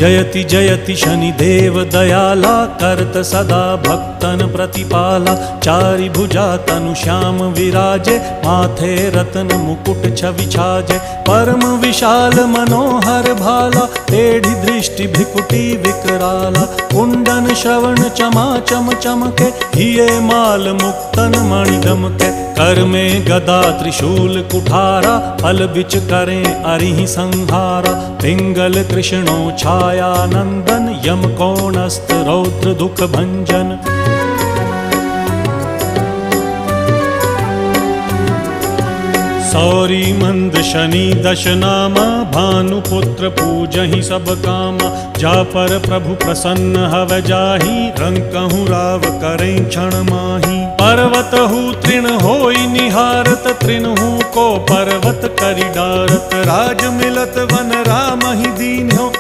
जयति जयति शनिदेव दयाला करत सदा भक्तन प्रतिपाला। चारि भुजा तनु श्याम विराजे माथे रत्न मुकुट छवि छाजे। परम विशाल मनोहर भाला टेढ़ी दृष्टि भ्रिकुटी विकराला। कुंडन श्रवण चमा चम चमके हिये माल मुक्तन मणि दमके। कर में गदा त्रिशूल कुठारा फल बिच करें अरिहि संहारा। पिंगल कृष्णो छाया नंदन यम कोणस्त रौद्र दुख भंजन। सौरी मंद शनि दश नामा भानुपुत्र पूजहि सब कामा। जा पर प्रभु प्रसन्न हव जाहि रंकहु राव करें क्षण माही। पर्वत हु तृण होई निहारत तृणहु को पर्वत करि डारत। राज मिलत वन राम ही दीन्हो